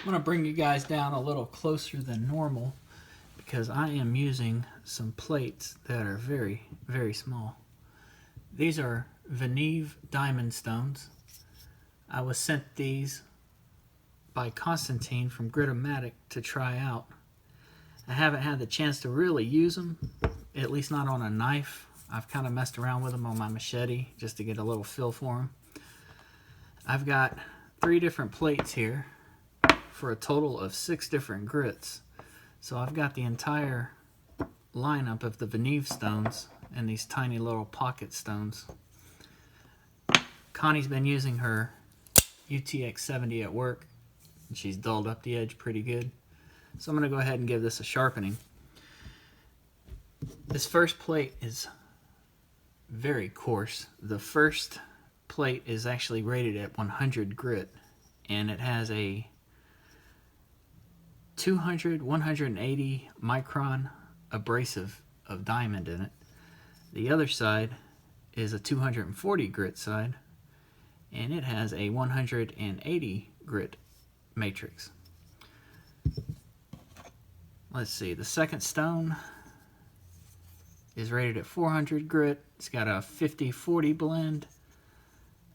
I'm going to bring you guys down a little closer than normal because I am using some plates that are very, very small. These are Venev diamond stones. I was sent these by Constantine from Gritomatic to try out. I haven't had the chance to really use them, at least not on a knife. I've kind of messed around with them on my machete just to get a little feel for them. I've got 3 different plates here for a total of 6 different grits. So I've got the entire lineup of the Venev stones and these tiny little pocket stones. Connie's been using her Utx-70 at work, and she's dulled up the edge pretty good. So I'm going to go ahead and give this a sharpening. This first plate is very coarse. The first plate is actually rated at 100 grit, and it has a 180 micron abrasive of diamond in it. The other side is a 240 grit side, and it has a 180 grit matrix. Let's see, the second stone is rated at 400 grit. It's got a 50-40 blend,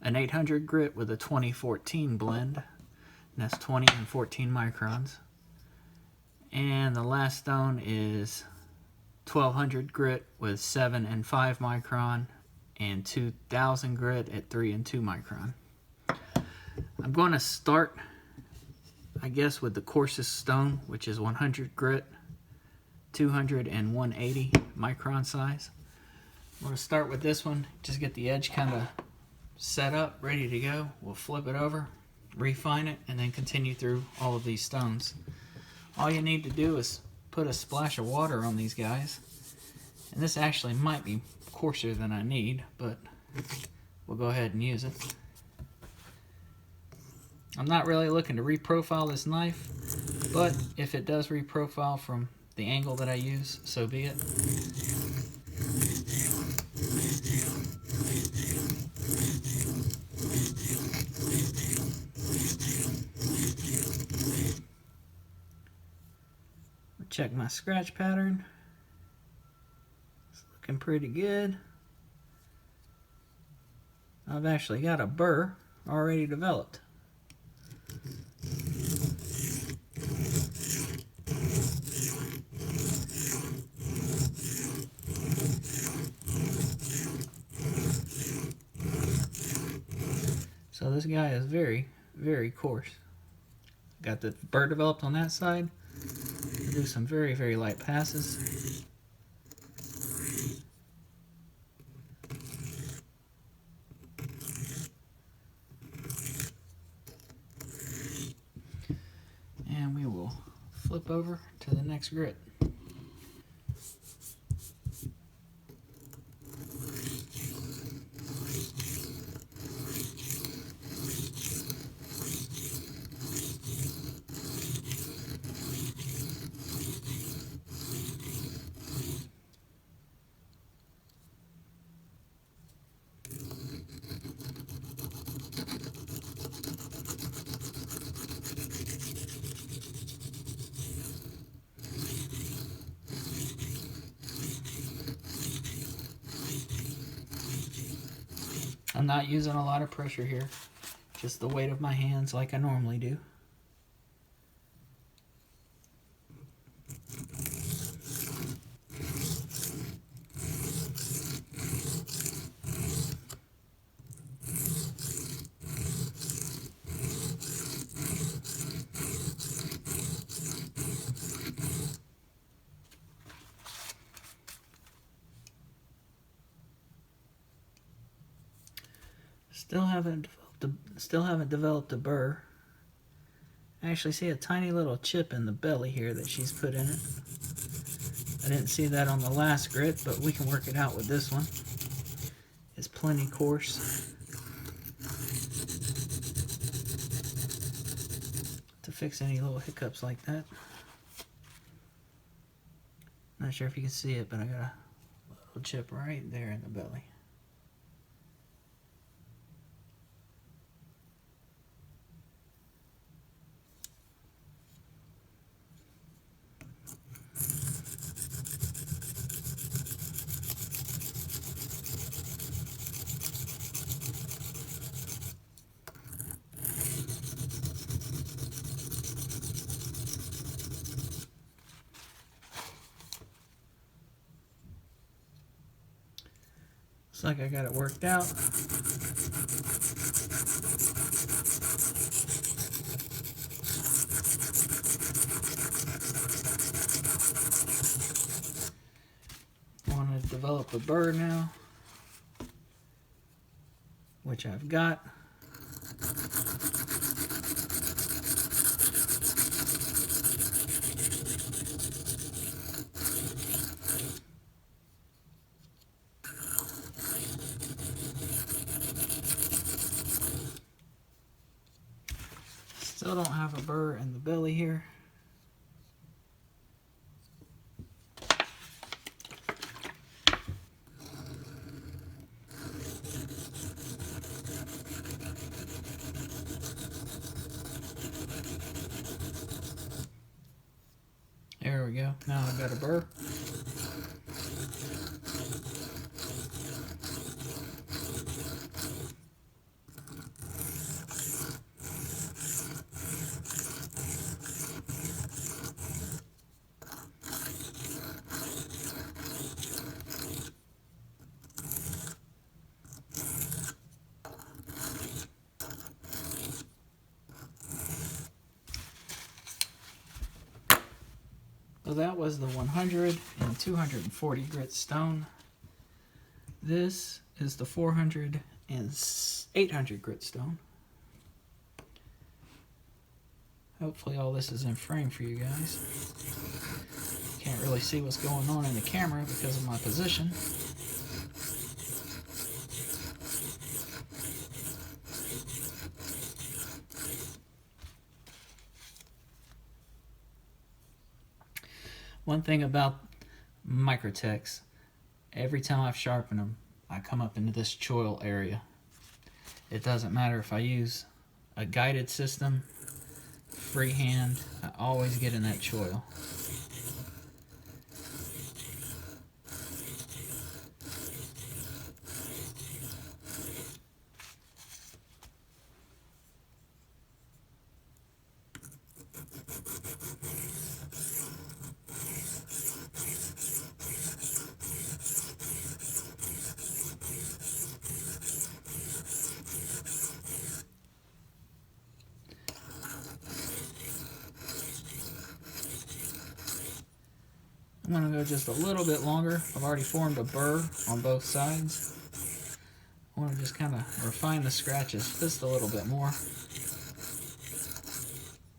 an 800 grit with a 20-14 blend, and that's 20 and 14 microns. And the last stone is 1200 grit with 7 and 5 micron, and 2000 grit at 3 and 2 micron. I'm going to start, I guess, with the coarsest stone, which is 100 grit, 200 and 180 micron size. I'm going to start with this one, just get the edge kind of set up, ready to go. We'll flip it over, refine it, and then continue through all of these stones. All you need to do is put a splash of water on these guys. And this actually might be coarser than I need, but we'll go ahead and use it. I'm not really looking to reprofile this knife, but if it does reprofile from the angle that I use, so be it. Check my scratch pattern. It's looking pretty good. I've actually got a burr already developed. So this guy is very, very coarse. Got the burr developed on that side. Do some very, very light passes. And we will flip over to the next grit. I'm not using a lot of pressure here, just the weight of my hands like I normally do. Still haven't developed a burr. I actually see a tiny little chip in the belly here that she's put in it. I didn't see that on the last grit, but we can work it out with this one. It's plenty coarse to fix any little hiccups like that. Not sure if you can see it, but I got a little chip right there in the belly. Looks like I got it worked out. I want to develop a burr now, which I've got. Still don't have a burr in the belly here. There we go. Now I've got a burr. So that was the 100 and 240 grit stone. This is the 400 and 800 grit stone. Hopefully all this is in frame for you guys. Can't really see what's going on in the camera because of my position. One thing about Microtechs, every time I've sharpened them, I come up into this choil area. It doesn't matter if I use a guided system, freehand, I always get in that choil. I'm going to go just a little bit longer. I've already formed a burr on both sides. I want to just kind of refine the scratches just a little bit more,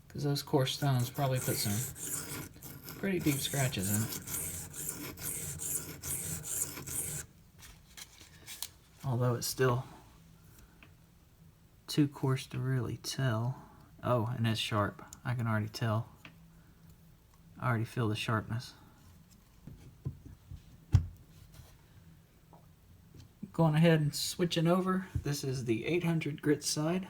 because those coarse stones probably put some pretty deep scratches in it. Although it's still too coarse to really tell. Oh, and it's sharp. I can already tell. I already feel the sharpness. Going ahead and switching over. This is the 800 grit side.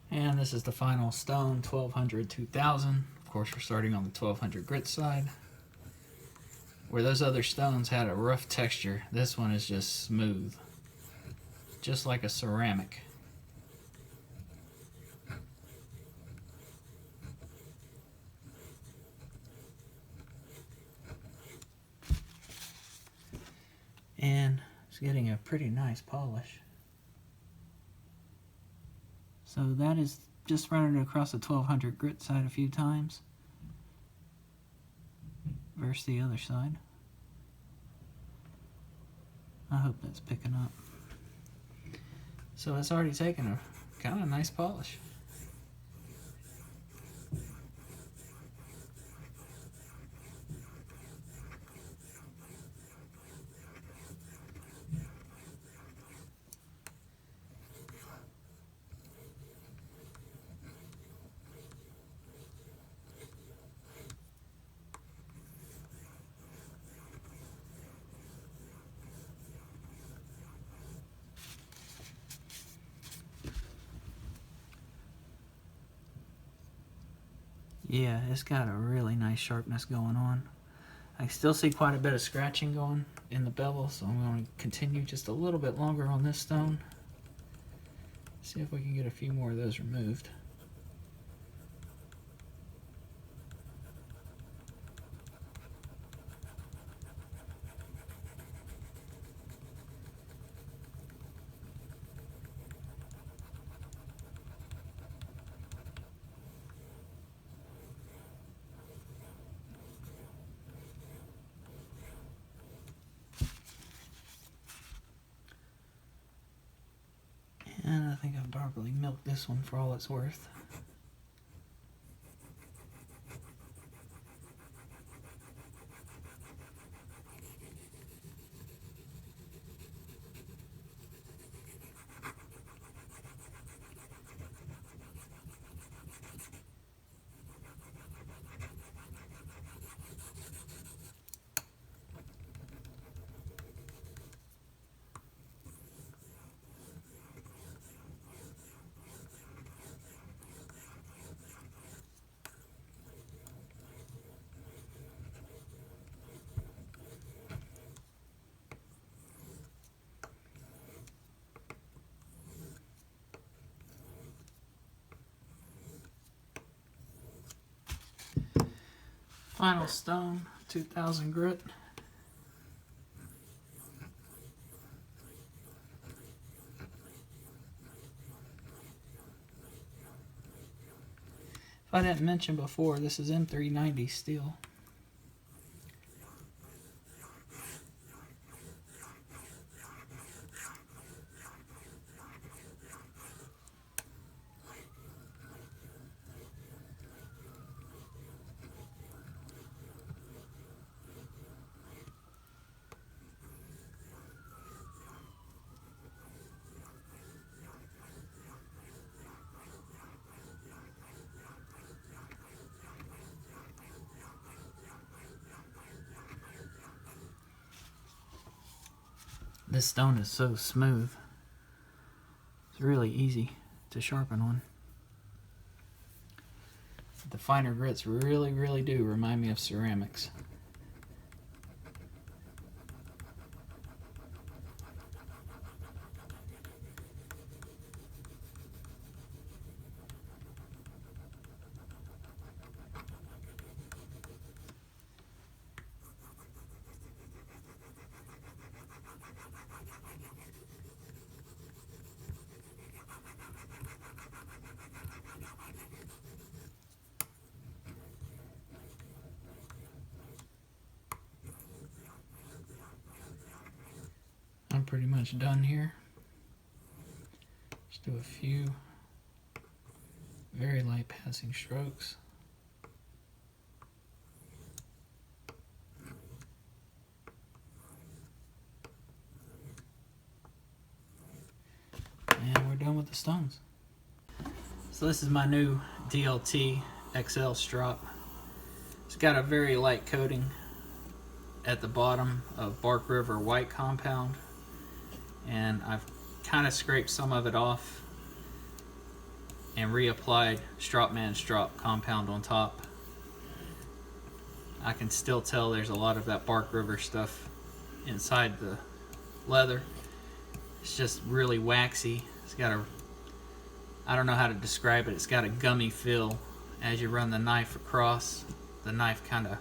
And this is the final stone, 1200, 2000. Of course, we're starting on the 1200 grit side. Where those other stones had a rough texture, this one is just smooth, just like a ceramic. And It's getting a pretty nice polish. So that is just running it across the 1200 grit side a few times versus the other side. I hope that's picking up. So it's already taken a kind of nice polish. Yeah, it's got a really nice sharpness going on. I still see quite a bit of scratching going in the bevel, so I'm going to continue just a little bit longer on this stone. See if we can get a few more of those removed. And I think I've probably milked this one for all it's worth. Final stone, 2000 grit. If I didn't mention before, this is M390 steel. This stone is so smooth. It's really easy to sharpen on. The finer grits really do remind me of ceramics. I'm pretty much done here. Just do a few very light passing strokes. And we're done with the stones. So this is my new DLT XL strop. It's got a very light coating at the bottom of Bark River white compound, and I've kind of scraped some of it off and reapplied strop compound on top. I can still tell there's a lot of that Bark River stuff inside the leather. It's just really waxy. It's got a, I don't know how to describe it, it's got a gummy feel. As you run the knife across, the knife kind of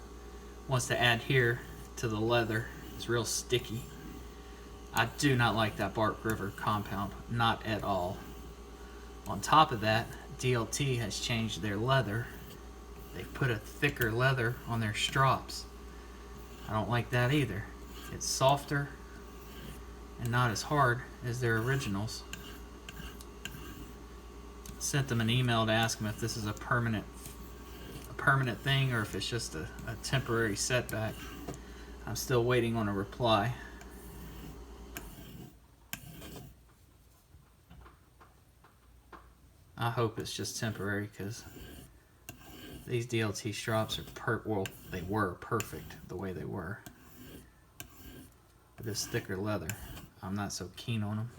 wants to adhere to the leather. It's real sticky. I do not like that Bark River compound, not at all. On top of that, DLT has changed their leather. They've put a thicker leather on their strops. I don't like that either. It's softer and not as hard as their originals. Sent them an email to ask them if this is a permanent thing or if it's just a temporary setback. I'm still waiting on a reply. I hope it's just temporary, because these DLT strops are well, they were perfect the way they were. With this thicker leather, I'm not so keen on them.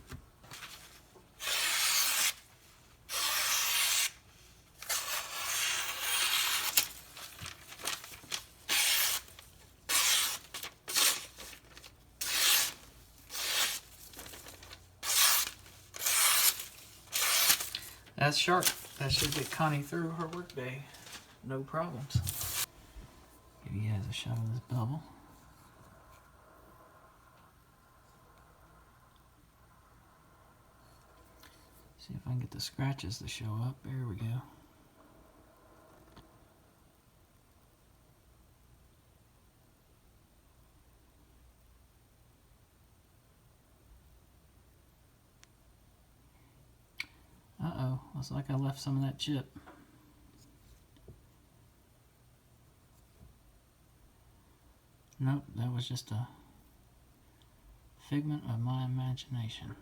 That's sharp. That should get Connie through her workday. No problems. Give you guys a shot of this bevel. See if I can get the scratches to show up. There we go. Uh-oh, looks like I left some of that chip. Nope, that was just a figment of my imagination.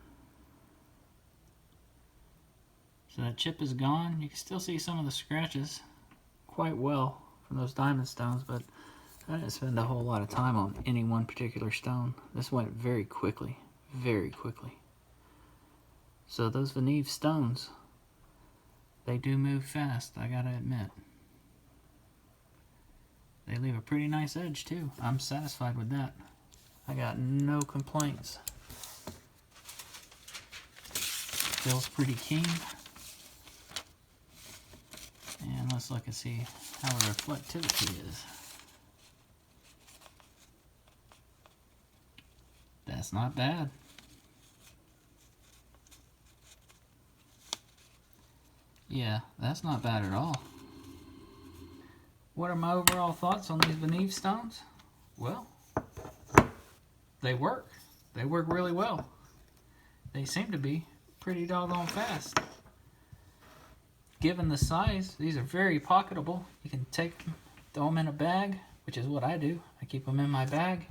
So that chip is gone. You can still see some of the scratches quite well from those diamond stones, but I didn't spend a whole lot of time on any one particular stone. This went very quickly, very quickly. So those Venev stones, they do move fast, I gotta admit. They leave a pretty nice edge too. I'm satisfied with that. I got no complaints. Feels pretty keen. And let's look and see how the reflectivity is. That's not bad. Yeah, that's not bad at all. What are my overall thoughts on these Venev stones? Well, they work. They work really well. They seem to be pretty doggone fast. Given the size, these are very pocketable. You can take them, throw them in a bag, which is what I do. I keep them in my bag.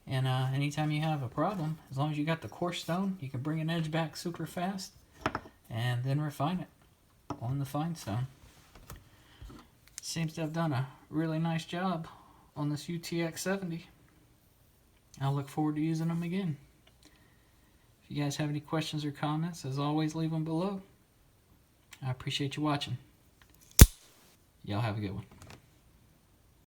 And anytime you have a problem, as long as you got the coarse stone, you can bring an edge back super fast and then refine it on the fine stone. Seems to have done a really nice job on this UTX-70. I'll look forward to using them again. If you guys have any questions or comments, as always, leave them below. I appreciate you watching. Y'all have a good one.